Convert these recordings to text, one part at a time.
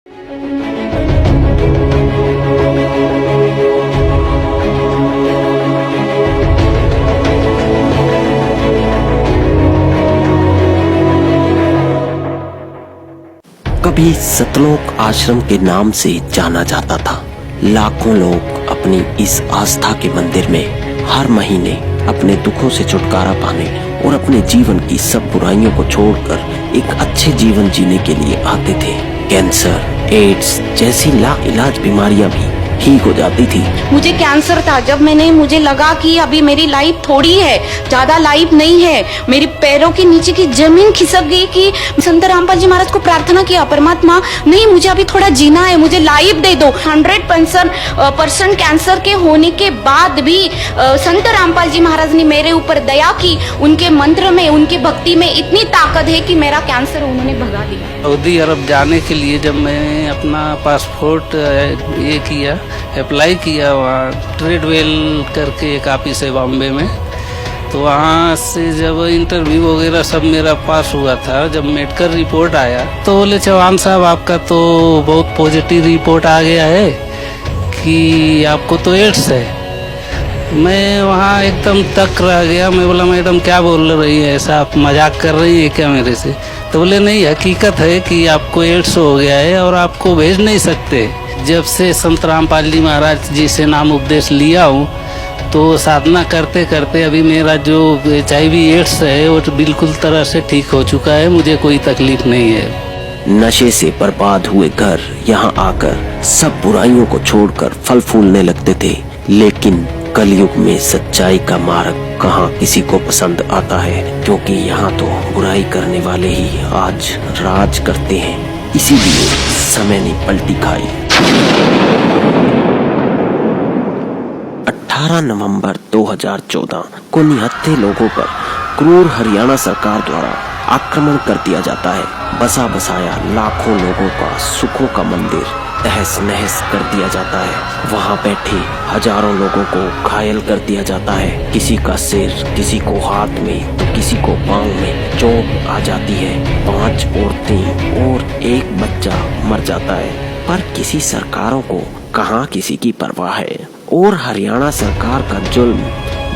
कभी सतलोक आश्रम के नाम से जाना जाता था। लाखों लोग अपनी इस आस्था के मंदिर में हर महीने अपने दुखों से छुटकारा पाने और अपने जीवन की सब बुराइयों को छोड़कर एक अच्छे जीवन जीने के लिए आते थे। कैंसर, एड्स जैसी लाइलाज बीमारियां भी ठीक हो जाती थी। मुझे कैंसर था। जब मुझे लगा कि अभी मेरी लाइफ थोड़ी है, ज्यादा लाइफ नहीं है, मेरी पैरों के नीचे की जमीन खिसक गई कि संत रामपाल जी महाराज को प्रार्थना किया, परमात्मा नहीं, मुझे अभी थोड़ा जीना है, मुझे लाइफ दे दो। 100% कैंसर के होने के बाद भी संत रामपाल जी महाराज ने मेरे ऊपर दया की। उनके मंत्र में, उनके भक्ति में इतनी ताकत है कि मेरा कैंसर उन्होंने भगा दिया। सऊदी अरब जाने के लिए जब मैंने अपना पासपोर्ट ये किया, अप्लाई किया, वहाँ ट्रेडवेल करके एक ऑफिस है बॉम्बे में, तो वहाँ से जब इंटरव्यू वगैरह सब मेरा पास हुआ था, जब मेडिकल रिपोर्ट आया तो बोले चौहान साहब आपका तो बहुत पॉजिटिव रिपोर्ट आ गया है कि आपको तो एड्स है। मैं वहाँ एकदम तक रह गया। मैं बोला मैडम क्या बोल रही है, ऐसा आप मजाक कर रही है क्या मेरे से? तो बोले नहीं, हकीकत है कि आपको एड्स हो गया है और आपको भेज नहीं सकते। जब से संत रामपाल जी महाराज जी से नाम उपदेश लिया हूँ तो साधना करते करते अभी मेरा जो HIV एड्स है वो बिल्कुल तरह से ठीक हो चुका है, मुझे कोई तकलीफ नहीं है। नशे से बर्बाद हुए घर यहाँ आकर सब बुराइयों को छोड़कर फल फूलने लगते थे। लेकिन कलयुग में सच्चाई का मार्ग कहाँ किसी को पसंद आता है, क्योंकि यहाँ तो बुराई करने वाले ही आज राज करते हैं। इसीलिए समय ने पलटी खाई। 18 नवंबर 2014 को निहत्थे लोगों पर क्रूर हरियाणा सरकार द्वारा आक्रमण कर दिया जाता है। बसा बसाया लाखों लोगों का सुखों का मंदिर तहस नहस कर दिया जाता है। वहाँ बैठे हजारों लोगों को घायल कर दिया जाता है। किसी का सिर, किसी को हाथ में तो किसी को पांव में चोट आ जाती है। 5 औरतें और 1 बच्चा मर जाता है। पर किसी सरकारों को कहाँ किसी की परवाह है। और हरियाणा सरकार का जुल्म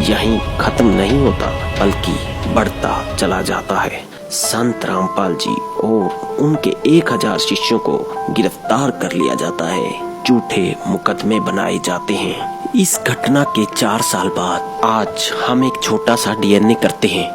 यहीं खत्म नहीं होता बल्कि बढ़ता चला जाता है। संत रामपाल जी और उनके 1000 शिष्यों को गिरफ्तार कर लिया जाता है। झूठे मुकदमे बनाए जाते हैं। इस घटना के 4 साल बाद आज हम एक छोटा सा DNA करते हैं।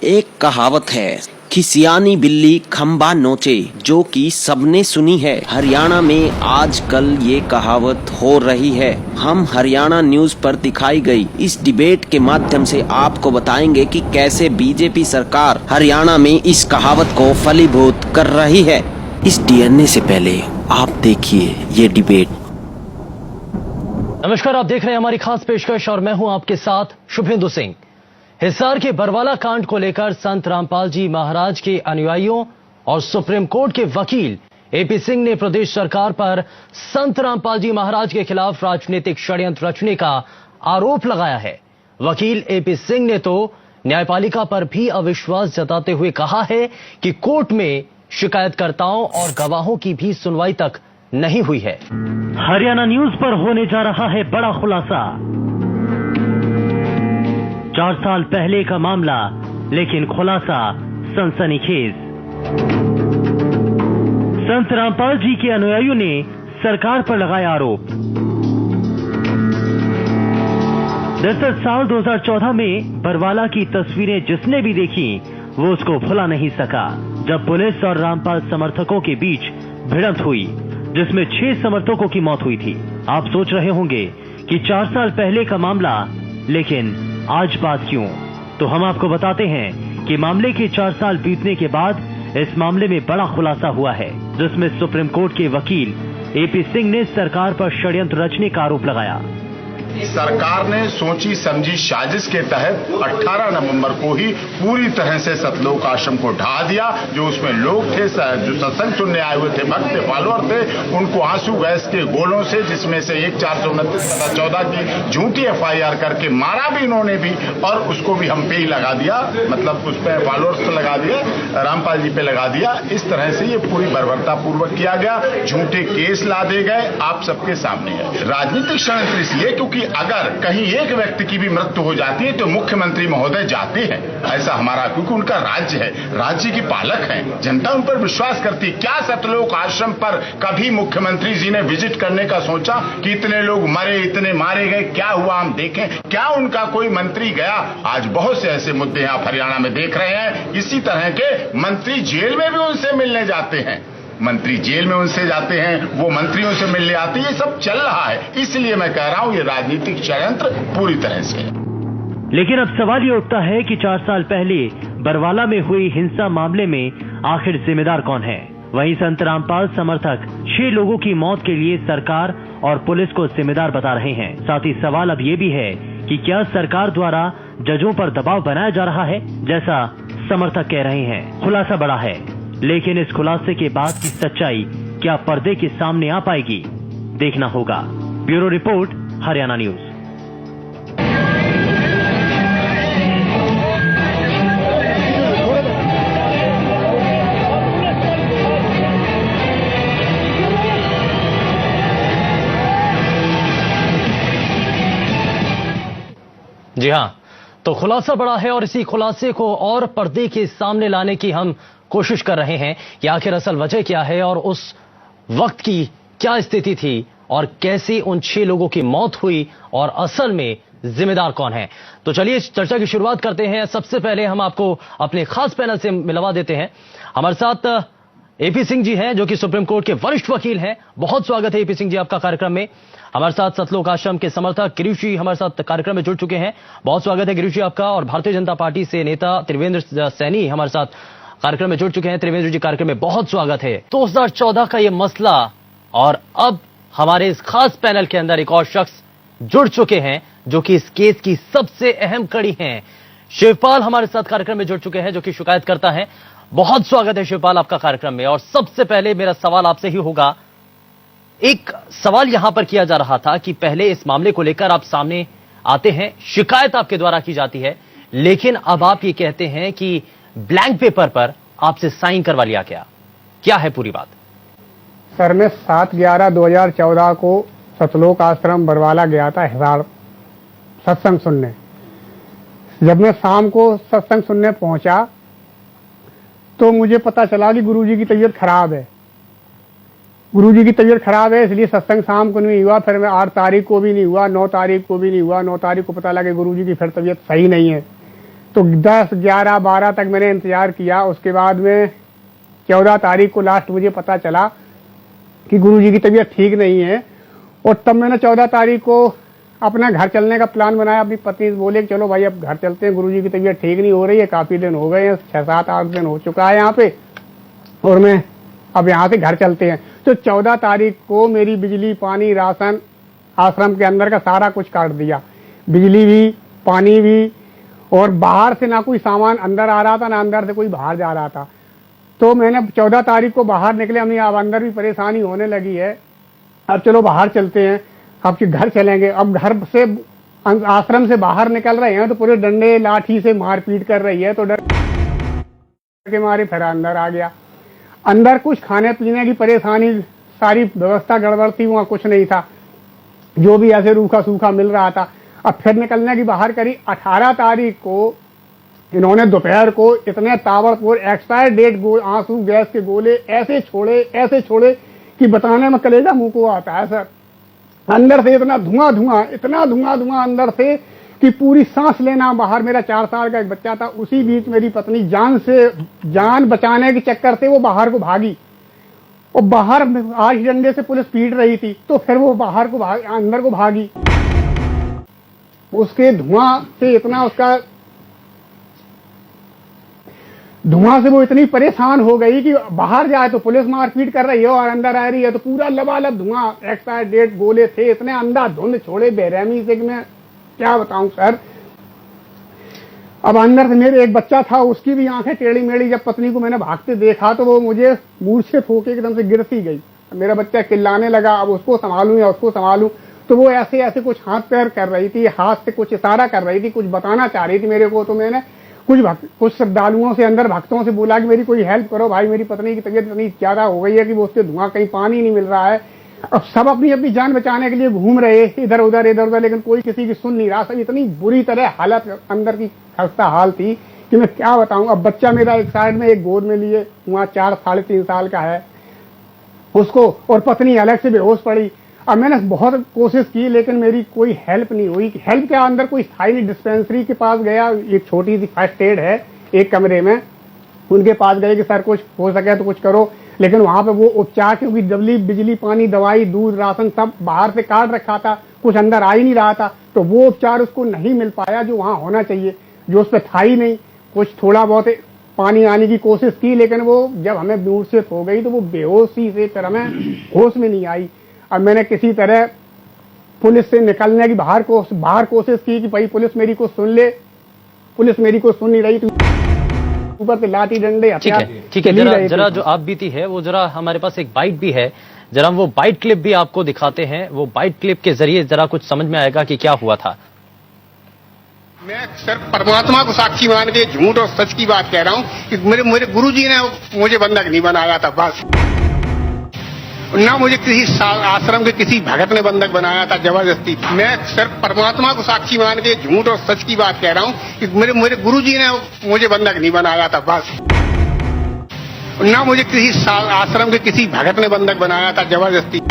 एक कहावत है, खिसियानी बिल्ली खंबा नोचे, जो कि सबने सुनी है। हरियाणा में आजकल ये कहावत हो रही है। हम हरियाणा न्यूज पर दिखाई गई इस डिबेट के माध्यम से आपको बताएंगे कि कैसे बीजेपी सरकार हरियाणा में इस कहावत को फलीभूत कर रही है। इस DNA से पहले आप देखिए ये डिबेट। नमस्कार, आप देख रहे हैं हमारी खास पेशकश और मैं हूं आपके साथ शुभेंदु सिंह। हिसार के बरवाला कांड को लेकर संत रामपाल जी महाराज के अनुयायियों और सुप्रीम कोर्ट के वकील AP सिंह ने प्रदेश सरकार पर संत रामपाल जी महाराज के खिलाफ राजनीतिक षड्यंत्र रचने का आरोप लगाया है। वकील AP सिंह ने तो न्यायपालिका पर भी अविश्वास जताते हुए कहा है कि कोर्ट में शिकायतकर्ताओं और गवाहों की भी सुनवाई तक नहीं हुई है। हरियाणा न्यूज पर होने जा रहा है बड़ा खुलासा। 4 साल पहले का मामला, लेकिन खुलासा सनसनीखेज। संत रामपाल जी के अनुयायियों ने सरकार पर लगाया आरोप। दरअसल साल 2014 में बरवाला की तस्वीरें जिसने भी देखी वो उसको भुला नहीं सका, जब पुलिस और रामपाल समर्थकों के बीच भिड़ंत हुई जिसमें 6 समर्थकों की मौत हुई थी। आप सोच रहे होंगे कि 4 साल पहले का मामला, लेकिन आज बात क्यों? तो हम आपको बताते हैं कि मामले के 4 साल बीतने के बाद इस मामले में बड़ा खुलासा हुआ है, जिसमें सुप्रीम कोर्ट के वकील AP सिंह ने सरकार पर षड्यंत्र रचने का आरोप लगाया। सरकार ने सोची समझी साजिश के तहत 18 नवंबर को ही पूरी तरह से सतलोक आश्रम को ढहा दिया। जो उसमें लोग थे, जो सत्संग सुनने आए हुए थे, भक्त फॉलोअर थे, उनको आंसू गैस के गोलों से, जिसमें से एक 429/14 की झूठी FIR करके मारा भी इन्होंने भी, और उसको भी हम पे ही लगा दिया, मतलब उस पर फॉलोअर्स पे लगा दिया, रामपाल जी पे लगा दिया। इस तरह से ये पूरी बर्बरता पूर्वक किया गया। झूठे केस लादे गए, आप सबके सामने है। राजनीतिक षड्यंत्र इसलिए क्योंकि अगर कहीं एक व्यक्ति की भी मृत्यु हो जाती है तो मुख्यमंत्री महोदय जाते हैं, ऐसा हमारा, क्योंकि उनका राज्य है, राज्य की पालक है, जनता उन पर विश्वास करती। क्या सतलोक आश्रम पर कभी मुख्यमंत्री जी ने विजिट करने का सोचा कि इतने लोग मरे, इतने मारे गए, क्या हुआ हम देखें? क्या उनका कोई मंत्री गया? आज बहुत से ऐसे मुद्दे आप हरियाणा में देख रहे हैं। इसी तरह के मंत्री जेल में भी उनसे मिलने जाते हैं, मंत्री जेल में उनसे जाते हैं, वो मंत्रियों से मिलने आते हैं। ये सब चल रहा है। इसलिए मैं कह रहा हूं ये राजनीतिक षड्यंत्र पूरी तरह से है। लेकिन अब सवाल ये उठता है कि 4 साल पहले बरवाला में हुई हिंसा मामले में आखिर जिम्मेदार कौन है? वहीं संत रामपाल समर्थक 6 लोगों की मौत के लिए सरकार और पुलिस को जिम्मेदार बता रहे हैं। साथ ही सवाल अब ये भी है कि क्या सरकार द्वारा जजों पर दबाव बनाया जा रहा है, जैसा समर्थक कह रहे हैं। खुलासा बड़ा है, लेकिन इस खुलासे के बाद की सच्चाई क्या पर्दे के सामने आ पाएगी, देखना होगा। Bureau report, Haryana news. जी हां, तो खुलासा बड़ा है और इसी खुलासे को और पर्दे के सामने लाने की हम कोशिश कर रहे हैं कि आखिर असल वजह क्या है और उस वक्त की क्या स्थिति थी और कैसे उन 6 लोगों की मौत हुई और असल में जिम्मेदार कौन है। तो चलिए चर्चा की शुरुआत करते हैं। सबसे पहले हम आपको अपने खास पैनल से मिलवा देते हैं। हमारे साथ AP सिंह जी हैं, जो कि सुप्रीम कोर्ट के वरिष्ठ वकील हैं। बहुत स्वागत है AP सिंह जी आपका कार्यक्रम में। हमारे साथ सतलोक आश्रम के समर्थक गिरीश जी हमारे साथ कार्यक्रम में जुड़ चुके हैं। बहुत स्वागत है गिरीश जी आपका। और भारतीय जनता पार्टी से नेता त्रिवेंद्र सैनी हमारे साथ कार्यक्रम में जुड़ चुके हैं। त्रिवेंद्र जी कार्यक्रम में बहुत स्वागत है। 2014 का ये मसला, और अब हमारे इस खास पैनल के अंदर एक और शख्स जुड़ चुके हैं जो कि इस केस की सबसे अहम कड़ी हैं। शिवपाल हमारे साथ कार्यक्रम में जुड़ चुके हैं, जो कि शिकायत करता है। बहुत स्वागत है शिवपाल आपका कार्यक्रम में। और सबसे पहले मेरा सवाल आपसे ही होगा, एक सवाल यहां पर किया जा रहा था कि पहले इस मामले को लेकर आप सामने आते हैं, शिकायत आपके द्वारा की जाती है, लेकिन अब आप ये कहते हैं कि ब्लैंक पेपर पर आपसे साइन करवा लिया गया। क्या है पूरी बात? सर, मैं 7/11/2014 को सतलोक आश्रम बरवाला गया था हिसार सत्संग सुनने। जब मैं शाम को सत्संग सुनने पहुंचा तो मुझे पता चला कि गुरुजी की तबीयत खराब है। गुरुजी की तबीयत खराब है, इसलिए सत्संग शाम को नहीं हुआ। फिर मैं 8 तारीख को भी नहीं हुआ, 9 तारीख को भी नहीं हुआ। 9 तारीख को पता लगा गुरुजी की फिर तबीयत सही नहीं है। तो 10, 11, 12 तक मैंने इंतजार किया। उसके बाद में 14 तारीख को लास्ट मुझे पता चला कि गुरुजी की तबीयत ठीक नहीं है। और तब मैंने 14 तारीख को अपना घर चलने का प्लान बनाया। अपनी पत्नी से बोले कि चलो भाई अब घर चलते हैं, गुरुजी की तबीयत ठीक नहीं हो रही है, काफी दिन हो गए हैं, 6, 7, 8 दिन हो चुका है यहाँ पे, और मैं अब यहाँ से घर चलते हैं। तो 14 तारीख को मेरी बिजली, पानी, राशन, आश्रम के अंदर का सारा कुछ काट दिया। बिजली भी, पानी भी, और बाहर से ना कोई सामान अंदर आ रहा था, ना अंदर से कोई बाहर जा रहा था। तो मैंने 14 तारीख को बाहर निकले। हमने अब अंदर भी परेशानी होने लगी है, अब चलो बाहर चलते हैं, अब घर चलेंगे। अब घर से, आश्रम से बाहर निकल रहे हैं तो पूरे डंडे लाठी से मारपीट कर रही है। तो डर के मारे फिर अंदर आ गया। अंदर कुछ खाने पीने की परेशानी, सारी व्यवस्था गड़बड़ थी, वहां कुछ नहीं था, जो भी ऐसे रूखा सूखा मिल रहा था। अब फिर निकलने की बाहर करी। 18 तारीख को इन्होंने दोपहर को इतने ताबड़तोड़ एक्सपायर डेट आंसू गैस के गोले ऐसे छोड़े कि बताने में कलेजा मुंह को आता है सर। अंदर से इतना धुआं अंदर से कि पूरी सांस लेना बाहर। मेरा 4 साल का एक बच्चा था, उसी बीच मेरी पत्नी जान बचाने के चक्कर से वो बाहर को भागी, और बाहर आठ डंडे से पुलिस पीट रही थी, तो फिर वो बाहर को अंदर को भागी। उसके धुआं से इतना उसका धुआं से वो इतनी परेशान हो गई कि बाहर जाए तो पुलिस मारपीट कर रही है और अंदर आ रही है तो पूरा लबालब धुआं, एक्साइडेड गोले थे, इतने अंधाधुंध छोड़े बेरहमी से कि मैं क्या बताऊं सर। अब अंदर से मेरे एक बच्चा था, उसकी भी आंखें टेढ़ी मेढ़ी। जब पत्नी को मैंने भागते देखा तो वो मुझे मूर्छित होके एकदम से गिर सी गई। मेरा बच्चा चिल्लाने लगा, अब उसको संभालूं या उसको संभालूं। तो वो ऐसे ऐसे कुछ हाथ पैर कर रही थी, हाथ से कुछ इशारा कर रही थी, कुछ बताना चाह रही थी मेरे को। तो मैंने कुछ श्रद्धालुओं से, अंदर भक्तों से बोला कि मेरी कोई हेल्प करो भाई, मेरी पत्नी की तबीयत इतनी ज्यादा हो गई है कि वो उससे धुआं, कहीं पानी नहीं मिल रहा है। अब सब अपनी अपनी जान बचाने के लिए घूम रहे इधर उधर, लेकिन कोई किसी की सुन नहीं रहा। सब इतनी बुरी तरह हालत अंदर की खस्ता हाल थी कि मैं क्या बताऊं। अब बच्चा मेरा एक साइड में, एक गोद में लिए, वहां 4-3.5 साल का है उसको, और पत्नी अलग से बेहोश पड़ी। अब मैंने बहुत कोशिश की लेकिन मेरी कोई हेल्प नहीं हुई। हेल्प क्या, अंदर कोई स्थायी डिस्पेंसरी के पास गया, एक छोटी सी फर्स्ट एड है एक कमरे में, उनके पास गए कि सर कुछ हो सके तो कुछ करो। लेकिन वहां पे वो उपचार, क्योंकि बिजली पानी दवाई दूध राशन सब बाहर से काट रखा था, कुछ अंदर आ ही नहीं रहा था, तो वो उपचार उसको नहीं मिल पाया जो वहां होना चाहिए, जो उस पर था ही नहीं। कुछ थोड़ा बहुत पानी आने की कोशिश की लेकिन वो जब हमें मूर्छित हो गई तो वो बेहोशी से फिर हमें होश में नहीं आई। अब मैंने किसी तरह पुलिस से निकलने की बाहर कोशिश की कि भाई पुलिस मेरी को सुन ले, पुलिस मेरी को सुन नहीं रही। तो ऊपर से लाठी डंडे हथियार। ठीक है, जरा जो आप बीती है वो जरा, हमारे पास एक बाइट भी है, जरा हम वो बाइट क्लिप भी आपको दिखाते हैं। वो बाइट क्लिप के जरिए जरा कुछ समझ में आएगा कि क्या हुआ था। मैं सिर्फ परमात्मा को साक्षी मान के झूठ और सच की बात कह रहा हूँ कि मेरे गुरुजी ने मुझे बंधक नहीं बनाया था, बस। ना मुझे किसी आश्रम के किसी भगत ने बंधक बनाया था जबरदस्ती। मैं सिर्फ परमात्मा को साक्षी मान के झूठ और सच की बात कह रहा हूँ कि मेरे गुरुजी ने मुझे बंधक नहीं बनाया था, बस। ना मुझे किसी आश्रम के किसी भगत ने बंधक बनाया था जबरदस्ती।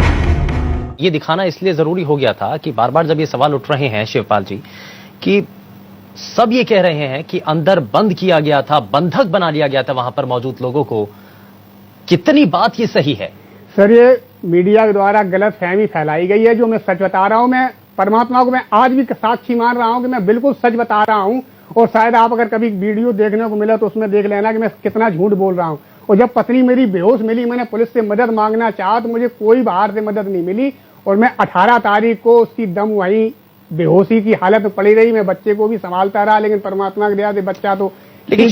ये दिखाना इसलिए जरूरी हो गया था कि बार बार जब ये सवाल उठ रहे हैं शिवपाल जी, कि सब ये कह रहे हैं कि अंदर बंद किया गया था, बंधक बना लिया गया था वहां पर मौजूद लोगों को, कितनी बात ये सही है? सर ये मीडिया के द्वारा गलत फहमी फैलाई गई है। जो मैं सच बता रहा हूं, मैं परमात्मा को मैं आज भी साक्षी मान रहा हूं कि मैं बिल्कुल सच बता रहा हूं। और शायद आप अगर कभी वीडियो देखने को मिला तो उसमें देख लेना कि मैं कितना झूठ बोल रहा हूं। और जब पत्नी मेरी बेहोश मिली, मैंने पुलिस से मदद मांगना चाहा तो मुझे कोई बाहर से मदद नहीं मिली। और मैं 18 तारीख को उसकी दम वहीं बेहोशी की हालत में पड़ी रही। मैं बच्चे को भी संभालता रहा, लेकिन परमात्मा की दया से बच्चा तो। लेकिन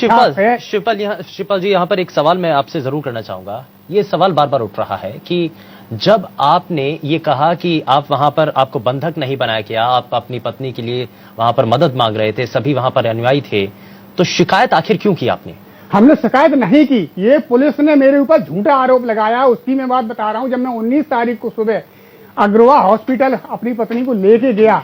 शिवपाल जी, यहाँ पर एक सवाल मैं आपसे जरूर करना चाहूंगा। ये सवाल बार बार उठ रहा है कि जब आपने ये कहा कि आप वहां पर, आपको बंधक नहीं बनाया गया, आप अपनी पत्नी के लिए वहां पर मदद मांग रहे थे, सभी वहां पर अनुयायी थे, तो शिकायत आखिर क्यों की आपने? हमने शिकायत नहीं की, ये पुलिस ने मेरे ऊपर झूठा आरोप लगाया। उसकी मैं बात बता रहा हूं। जब मैं 19 तारीख को सुबह अग्रवा हॉस्पिटल अपनी पत्नी को लेके गया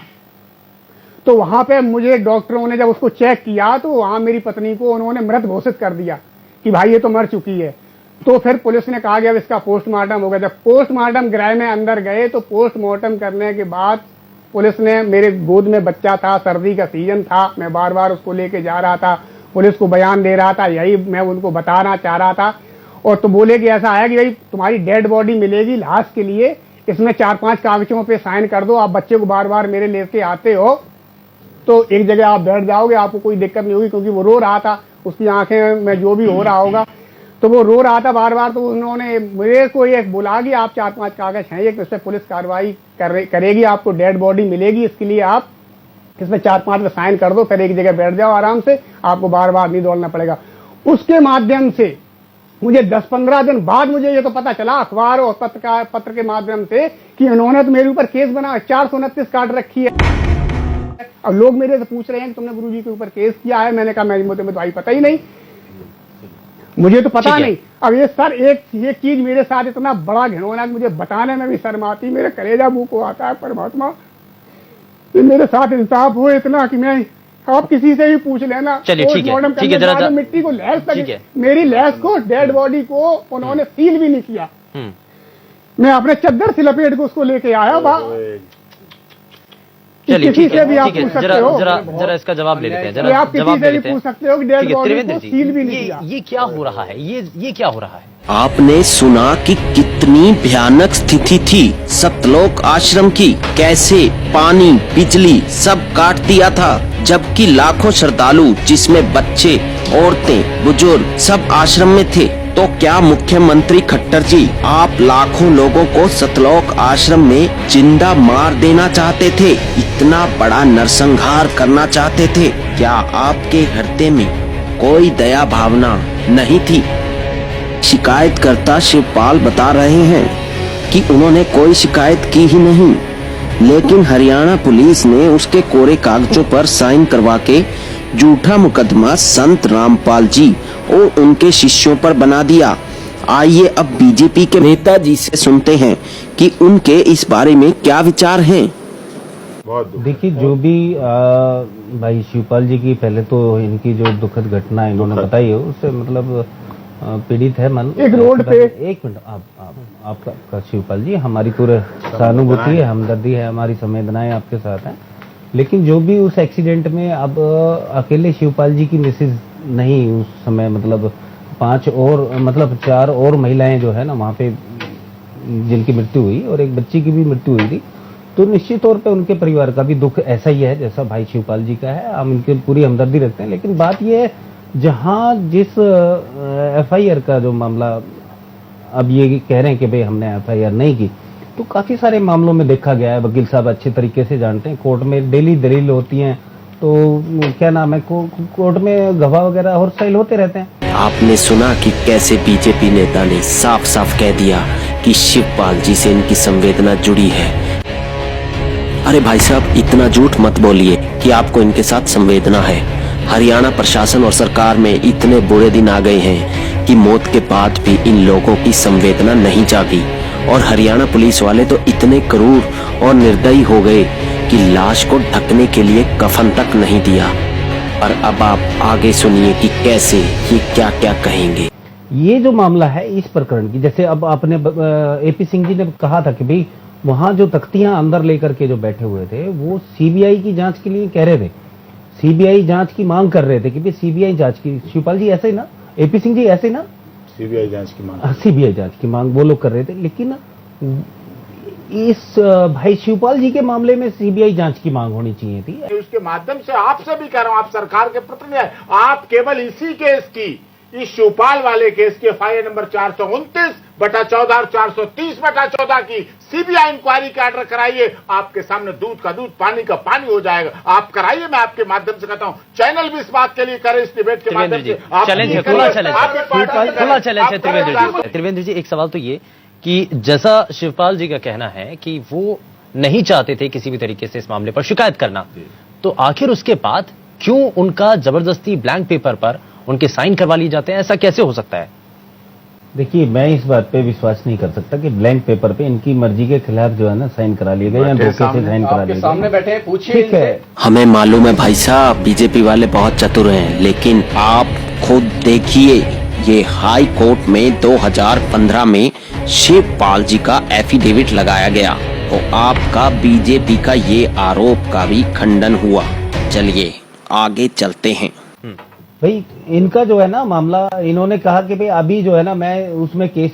तो वहां पे मुझे डॉक्टरों ने जब उसको चेक किया तो वहां मेरी पत्नी को उन्होंने मृत घोषित कर दिया कि भाई ये तो मर चुकी है। तो फिर पुलिस ने कहा कि अब इसका पोस्टमार्टम होगा। जब पोस्टमार्टम गृह में अंदर गए तो पोस्टमार्टम करने के बाद पुलिस ने, मेरे गोद में बच्चा था, सर्दी का सीजन था, मैं बार बार उसको लेके जा रहा था, पुलिस को बयान दे रहा था, यही मैं उनको बताना चाह रहा था। और तो बोले कि ऐसा है कि भाई तुम्हारी डेड बॉडी मिलेगी लाश के लिए, इसमें 4-5 कागजों पे साइन कर दो, आप बच्चे को बार बार मेरे लेके आते हो तो एक जगह आप बैठ जाओगे, आपको कोई दिक्कत नहीं होगी। क्योंकि वो रो रहा था, उसकी आंखें में जो भी हो रहा होगा, तो वो रो रहा था बार बार। तो उन्होंने मेरे को एक बोला कि आप 4-5 कागज हैं, एक इस पर पुलिस कार्रवाई करेगी, आपको डेड बॉडी मिलेगी, इसके लिए आप इसमें 4-5 में साइन कर दो, फिर एक जगह बैठ जाओ आराम से, आपको बार बार नहीं दौड़ना पड़ेगा। उसके माध्यम से मुझे 10-15 दिन बाद मुझे ये तो पता चला अखबार और पत्र के माध्यम से कि इन्होंने तो मेरे ऊपर केस बना 429 काट रखी है। अब लोग मेरे से पूछ रहे हैं कि तुमने गुरुजी के ऊपर केस किया है। मैंने कहा मुझे तो भाई पता ही नहीं, मुझे तो पता नहीं। अब ये सर ये चीज मेरे साथ इतना बड़ा घिनौना, मुझे बताने में भी शर्म आती, मेरे कलेजा मुंह को आता है। परमात्मा ये मेरे साथ इंसाफ हो इतना कि मैं, आप किसी से भी पूछ लेना। चलिए ठीक है, जरा मिट्टी को लैस तक, मेरी लैस को, डेड बॉडी को उन्होंने सील भी नहीं किया। मैं अपने चद्दर से लपेट के उसको लेके आया। चलिए ठीक है, जरा इसका जवाब ले लेते हैं, जरा जवाब ले लेते हैं। पूछ सकते हो कि डेड बॉडी को सील भी नहीं किया। ये क्या हो रहा है? ये क्या हो रहा है? आपने सुना कि कितनी भयानक स्थिति थी सतलोक आश्रम की, कैसे पानी बिजली सब काट दिया था। जबकि लाखों श्रद्धालु जिसमें बच्चे, औरतें, बुजुर्ग सब आश्रम में थे। तो क्या मुख्यमंत्री खट्टर जी आप लाखों लोगों को सतलोक आश्रम में जिंदा मार देना चाहते थे? इतना बड़ा नरसंहार करना चाहते थे? क्या आपके हृदय में कोई दया भावना नहीं थी? शिकायतकर्ता शिवपाल बता रहे हैं कि उन्होंने कोई शिकायत की ही नहीं, लेकिन हरियाणा पुलिस ने उसके कोरे कागजों पर साइन करवा के झूठा मुकदमा संत रामपाल जी और उनके शिष्यों पर बना दिया। आइए अब बीजेपी के नेताजी से सुनते हैं कि उनके इस बारे में क्या विचार हैं। देखिए, जो भी भाई शिवपाल जी की पहले तो इनकी जो दुखद घटना इन्होंने बताई है उससे मतलब पीड़ित है मन। एक रोड पे एक मिनट, आपका शिवपाल जी, हमारी पूरे सहानुभूति है, हमदर्दी है, हमारी संवेदनाएं आपके साथ हैं। लेकिन जो भी उस एक्सीडेंट में अब अकेले शिवपाल जी की मिसेज नहीं, उस समय मतलब 5 और मतलब 4 और महिलाएं जो है ना वहाँ पे जिनकी मृत्यु हुई और एक बच्ची की भी मृत्यु हुई थी। तो निश्चित तौर पे उनके परिवार का भी दुख ऐसा ही है जैसा भाई शिवपाल जी का है, हम इनकी पूरी हमदर्दी रखते हैं। लेकिन बात यह है, जहां जिस एफआईआर का जो मामला अब ये कह रहे हैं कि भाई हमने एफआईआर नहीं की, तो काफी सारे मामलों में देखा गया है, वकील साहब अच्छे तरीके से जानते हैं, कोर्ट में डेली दलील होती हैं, तो क्या नाम है कोर्ट में गवाह वगैरह और साइल होते रहते हैं। आपने सुना कि कैसे बीजेपी नेता ने साफ साफ कह दिया कि शिवपाल जी से इनकी संवेदना जुड़ी है। अरे भाई साहब, इतना झूठ मत बोलिए कि आपको इनके साथ संवेदना है। हरियाणा प्रशासन और सरकार में इतने बुरे दिन आ गए हैं कि मौत के बाद भी इन लोगों की संवेदना नहीं जागी, और हरियाणा पुलिस वाले तो इतने क्रूर और निर्दयी हो गए कि लाश को ढकने के लिए कफन तक नहीं दिया। और अब आप आगे सुनिए कि कैसे ये क्या क्या कहेंगे। ये जो मामला है इस प्रकरण की, जैसे अब आपने एपी सिंह जी ने कहा था कि भाई वहां जो तख्तियां अंदर लेकर के जो बैठे हुए थे वो सीबीआई की जांच के लिए कह रहे थे, सीबीआई जांच की मांग कर रहे थे कि भाई सीबीआई जांच की। शिवपाल जी ऐसे ही ना, एपी सिंह जी ऐसे ही ना, सीबीआई जांच की मांग वो लोग कर रहे थे। लेकिन इस भाई शिवपाल जी के मामले में सीबीआई जांच की मांग होनी चाहिए थी। उसके माध्यम से आपसे भी कह रहा हूं, आप सरकार के प्रतिनिधि हैं, आप केवल इसी केस की, इस शिवपाल वाले केस की एफआईआर नंबर 429/14 और 430/14 की सीबीआई इंक्वायरी का ऑर्डर कराइए। आपके सामने दूध का दूध, पानी का पानी हो जाएगा। आप कराइए, मैं आपके माध्यम से कहता हूं। चैनल भी इस बात के लिए करे, इस डिबेट के माध्यम से। त्रिवेंद्र जी, एक सवाल तो ये कि जैसा शिवपाल जी का कहना है कि वो नहीं चाहते थे किसी भी तरीके से इस मामले पर शिकायत करना, तो आखिर उसके बाद क्यों उनका जबरदस्ती ब्लैंक पेपर पर उनके साइन करवा लिए जाते हैं? ऐसा कैसे हो सकता है? देखिए, मैं इस बात पे विश्वास नहीं कर सकता कि ब्लैंक पेपर पे इनकी मर्जी के खिलाफ जो है ना साइन करा लिए गए या धोखे से साइन करा लिए गए। सामने बैठे, पूछिए। ठीक है, हमें मालूम है भाई साहब, बीजेपी वाले बहुत चतुर हैं, लेकिन आप खुद देखिए, ये हाई कोर्ट में 2015 में शिवपाल जी का एफिडेविट लगाया गया, तो आपका बीजेपी का ये आरोप का भी खंडन हुआ। चलिए आगे चलते हैं। भाई इनका जो है ना मामला, इन्होंने कहा कि भाई अभी जो है ना मैं उसमें केस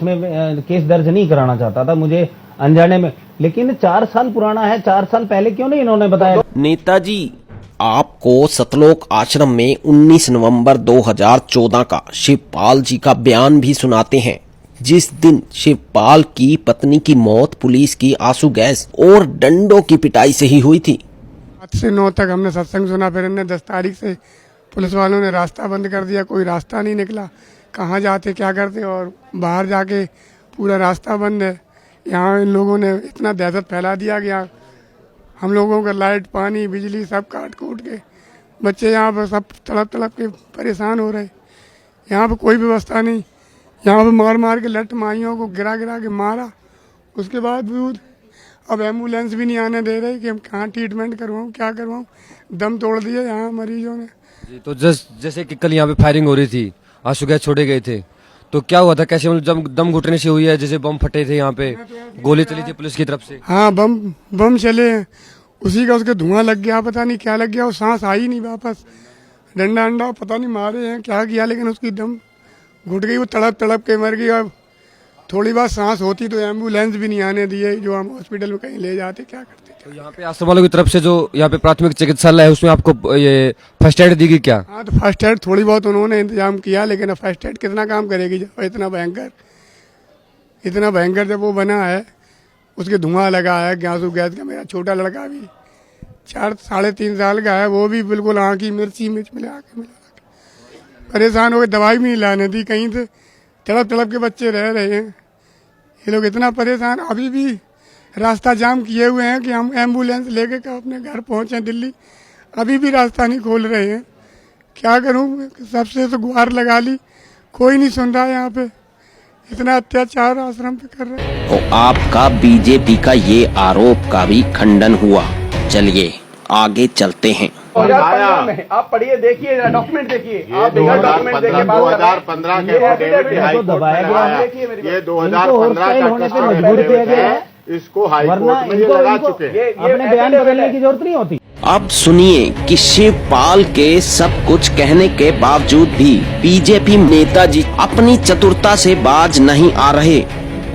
दर्ज नहीं कराना चाहता था, मुझे अनजाने में, लेकिन 4 साल पुराना है, 4 साल पहले क्यों नहीं इन्होंने बताया? नेताजी, आपको सतलोक आश्रम में 19 नवंबर 2014 का शिवपाल जी का बयान भी सुनाते हैं, जिस दिन शिवपाल की पत्नी की मौत पुलिस की आंसू गैस और डंडों की पिटाई से ही हुई थी। 8 से 9 तक हमने सत्संग सुना, फिर हमने 10 तारीख से पुलिस वालों ने रास्ता बंद कर दिया, कोई रास्ता नहीं निकला, कहाँ जाते क्या करते, और बाहर जाके पूरा रास्ता बंद है। यहाँ इन लोगों ने इतना दहशत फैला दिया कि यहाँ हम लोगों का लाइट, पानी, बिजली सब काट कूट के, बच्चे यहाँ पर सब तड़प के परेशान हो रहे। यहाँ पर कोई व्यवस्था नहीं, यहाँ पर मार मार के लट माइयों को गिरा के मारा। उसके बावजूद अब एम्बुलेंस भी नहीं आने दे रहे कि हम कहाँ ट्रीटमेंट करवाऊँ, क्या करवाऊँ। दम तोड़ दिया यहाँ मरीजों ने। तो जैसे कि कल यहाँ पे फायरिंग हो रही थी, आंसू गैस छोड़े गए थे, तो क्या हुआ था? कैसे जब दम घुटने से हुई है? जैसे बम फटे थे, यहाँ पे गोली चली थी पुलिस की तरफ से। हाँ, बम चले हैं, उसी का उसके धुआं लग गया, पता नहीं क्या लग गया, वो सांस आई नहीं वापस। डंडा अंडा पता नहीं मारे हैं क्या किया, लेकिन उसकी दम घुट गई, वो तड़प के मर गई। अब थोड़ी बहुत सांस होती तो एम्बुलेंस भी नहीं आने दिए, जो हम हॉस्पिटल में कहीं ले जाते क्या करते। तो यहाँ पे आश्रम वालों की तरफ से जो यहाँ पे प्राथमिक चिकित्सालय है उसमें आपको ये फर्स्ट एड दी गई क्या? हाँ, तो फर्स्ट एड थोड़ी बहुत उन्होंने इंतजाम किया, लेकिन अब फर्स्ट एड कितना काम करेगी जब इतना भयंकर जब वो बना है, उसके धुआं लगा है गैस का। मेरा छोटा लड़का भी 4-3.5 साल का है, वो भी बिल्कुल आँख की मिर्च मिला के परेशान हो गए, दवाई भी नहीं लाने दी, कहीं से तड़प के बच्चे रह रहे हैं। ये लोग इतना परेशान, अभी भी रास्ता जाम किए हुए हैं कि हम एम्बुलेंस लेके अपने घर पहुंचे दिल्ली, अभी भी रास्ता नहीं खोल रहे हैं। क्या करूं, सबसे तो गुहार लगा ली, कोई नहीं सुन रहा है। यहाँ पे इतना अत्याचार आश्रम पे कर रहे हैं। तो आपका बीजेपी का ये आरोप का भी खंडन हुआ। चलिए आगे चलते हैं। 2015 में आप पढ़िए, देखिए डॉक्यूमेंट देखिए, आप 2015 के ये 2015 का इसको हाईकोर्ट में लगा चुके हैं, अपने बयान बदलने की जरूरत नहीं होती। अब सुनिए कि शिवपाल के सब कुछ कहने के बावजूद भी बीजेपी नेताजी अपनी चतुरता से बाज नहीं आ रहे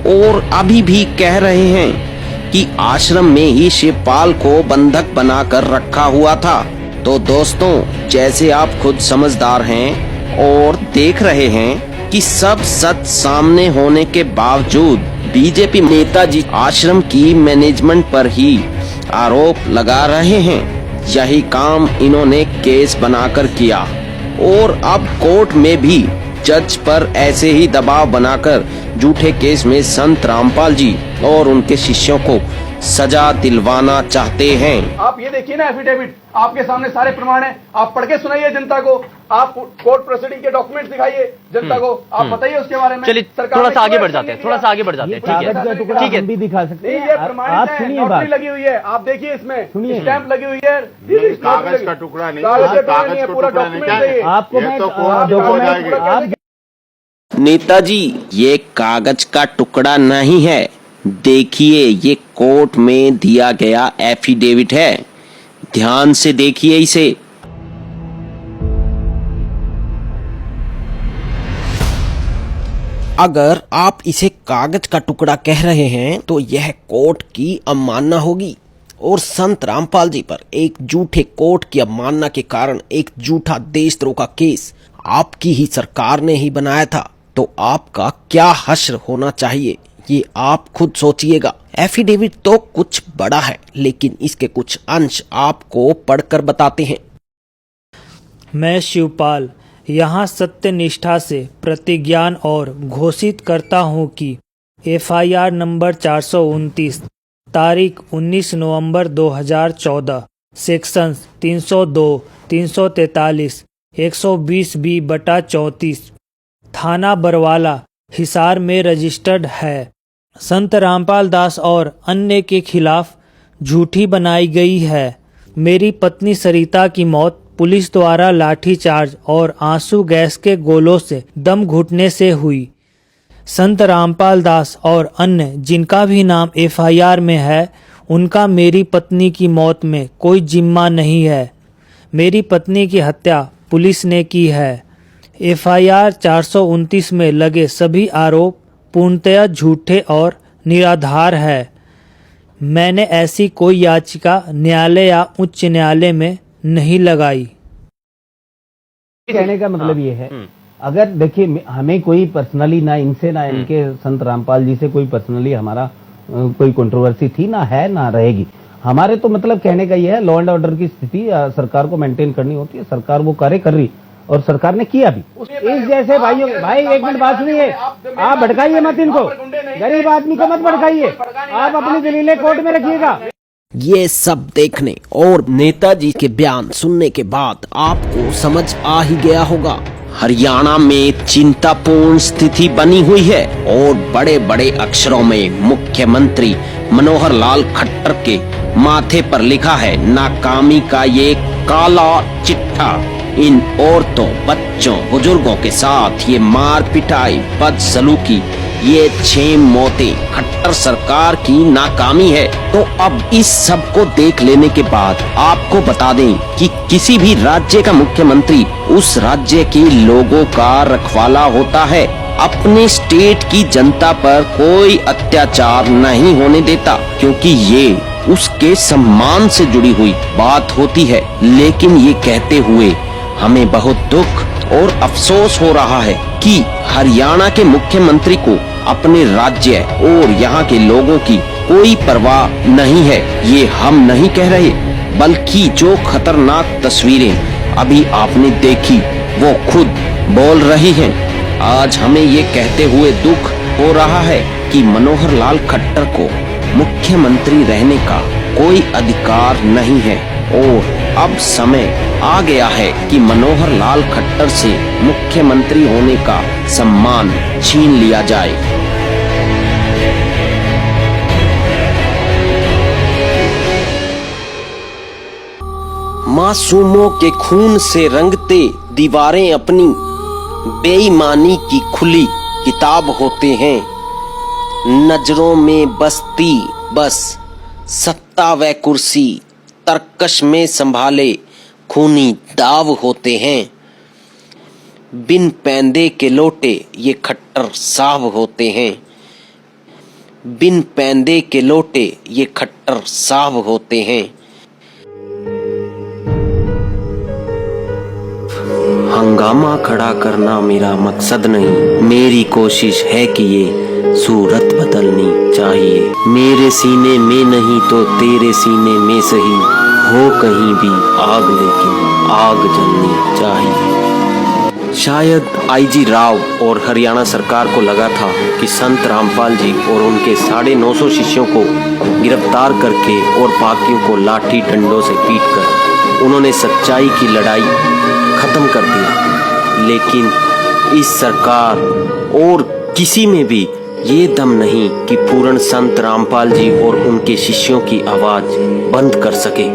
और अभी भी कह रहे हैं कि आश्रम में ही शिवपाल को बंधक बनाकर रखा हुआ था। तो दोस्तों, जैसे आप खुद समझदार हैं और देख रहे हैं कि सब सच सामने होने के बावजूद बीजेपी नेताजी आश्रम की मैनेजमेंट पर ही आरोप लगा रहे हैं। यही काम इन्होंने केस बनाकर किया और अब कोर्ट में भी जज पर ऐसे ही दबाव बनाकर झूठे केस में संत रामपाल जी और उनके शिष्यों को सजा दिलवाना चाहते हैं। आप ये देखिए ना, एफिडेविट आपके सामने सारे प्रमाण हैं, आप पढ़ के सुनाइए जनता को, आप कोर्ट प्रोसीडिंग के डॉक्यूमेंट दिखाइए जनता को, आप बताइए उसके बारे में। चलिए थोड़ा सा आगे बढ़ जाते हैं, ठीक है, भी दिखा सकते हैं। ये प्रमाणित है, नोटरी लगी हुई है, आप देखिए इसमें स्टैंप लगी हुई है, कागज का टुकड़ा नहीं, कागज का पूरा डॉक्यूमेंट है। आपको मैं नेताजी, ये कागज का टुकड़ा नहीं है, देखिए ये कोर्ट में दिया गया एफिडेविट है, ध्यान से देखिए इसे। अगर आप इसे कागज का टुकड़ा कह रहे हैं तो यह कोर्ट की अवमानना होगी और संत रामपाल जी पर एक झूठे कोर्ट की अवमानना के कारण एक झूठा देशद्रोह का केस आपकी ही सरकार ने ही बनाया था। तो आपका क्या हश्र होना चाहिए, ये आप खुद सोचिएगा। एफिडेविट तो कुछ बड़ा है, लेकिन इसके कुछ अंश आपको पढ़कर बताते हैं। मैं शिवपाल यहाँ सत्य निष्ठा से प्रतिज्ञान और घोषित करता हूँ कि FIR नंबर 429 तारीख 19 नवंबर 2014 सेक्शंस 302, 343, 120B/34 थाना बरवाला हिसार में रजिस्टर्ड है। संत रामपाल दास और अन्य के खिलाफ झूठी बनाई गई है। मेरी पत्नी सरिता की मौत पुलिस द्वारा लाठीचार्ज और आंसू गैस के गोलों से दम घुटने से हुई। संत रामपाल दास और अन्य जिनका भी नाम FIR में है, उनका मेरी पत्नी की मौत में कोई जिम्मा नहीं है। मेरी पत्नी की हत्या पुलिस ने की है। FIR 429 में लगे सभी आरोप पूर्णतया झूठे और निराधार है। मैंने ऐसी कोई याचिका न्यायालय या उच्च न्यायालय में नहीं लगाई। कहने का मतलब ये है, अगर देखिए हमें कोई पर्सनली ना इनसे ना इनके संत रामपाल जी से कोई पर्सनली हमारा कोई कंट्रोवर्सी थी, ना है ना रहेगी। हमारे तो मतलब कहने का ये है, लॉ एंड ऑर्डर की स्थिति सरकार को मेंटेन करनी होती है, सरकार वो कार्य कर रही और सरकार ने किया भी। इस जैसे भाइयों, भाई एक मिनट बात सुनिए, आप भड़काइए मत इनको, गरीब आदमी को मत भड़काइए, आप अपनी दलीलें कोर्ट में रखिएगा। ये सब देखने और नेताजी के बयान सुनने के बाद आपको समझ आ ही गया होगा, हरियाणा में चिंतापूर्ण स्थिति बनी हुई है और बड़े बड़े अक्षरों में मुख्यमंत्री मनोहर लाल खट्टर के माथे पर लिखा है नाकामी का ये काला चिट्ठा। इन औरतों, बच्चों, बुजुर्गों के साथ ये मार पिटाई, बदसलूकी, ये 6 मौतें खट्टर सरकार की नाकामी है। तो अब इस सब को देख लेने के बाद आपको बता दें कि किसी भी राज्य का मुख्यमंत्री उस राज्य के लोगों का रखवाला होता है अपने स्टेट की जनता पर कोई अत्याचार नहीं होने देता, क्योंकि ये उसके सम्मान से जुड़ी हुई बात होती है। लेकिन ये कहते हुए हमें बहुत दुख और अफसोस हो रहा है कि हरियाणा के मुख्यमंत्री को अपने राज्य और यहाँ के लोगों की कोई परवाह नहीं है। ये हम नहीं कह रहे, बल्कि जो खतरनाक तस्वीरें अभी आपने देखी वो खुद बोल रही हैं। आज हमें ये कहते हुए दुख हो रहा है कि मनोहर लाल खट्टर को मुख्यमंत्री रहने का कोई अधिकार नहीं है और अब समय आ गया है कि मनोहर लाल खट्टर से मुख्यमंत्री होने का सम्मान छीन लिया जाए। मासूमों के खून से रंगते दीवारें अपनी बेईमानी की खुली किताब होते हैं। नजरों में बसती बस सत्ता व कुर्सी, तरकश में संभाले खूनी दाव होते हैं। बिन पैंदे के लोटे ये खट्टर साहब होते हैं। बिन पैंदे के लोटे ये खट्टर साहब होते हैं। हंगामा खड़ा करना मेरा मकसद नहीं, मेरी कोशिश है कि ये सूरत बदलनी चाहिए। मेरे सीने में नहीं तो तेरे सीने में सही हो कहीं भी आग, लेकिन आग जलनी चाहिए। शायद आईजी राव और हरियाणा सरकार को लगा था कि संत रामपाल जी और उनके 950 शिष्यों को गिरफ्तार करके और बाकियों को लाठी डंडों से पीटकर उन्होंने सच्चाई की लड़ाई खत्म कर दिया। लेकिन इस सरकार और किसी में भी ये दम नहीं कि पूर्ण संत रामपाल जी और उनके शिष्यों की आवाज बंद कर सके।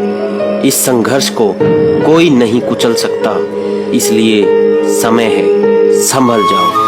इस संघर्ष को कोई नहीं कुचल सकता, इसलिए समय है, संभल जाओ।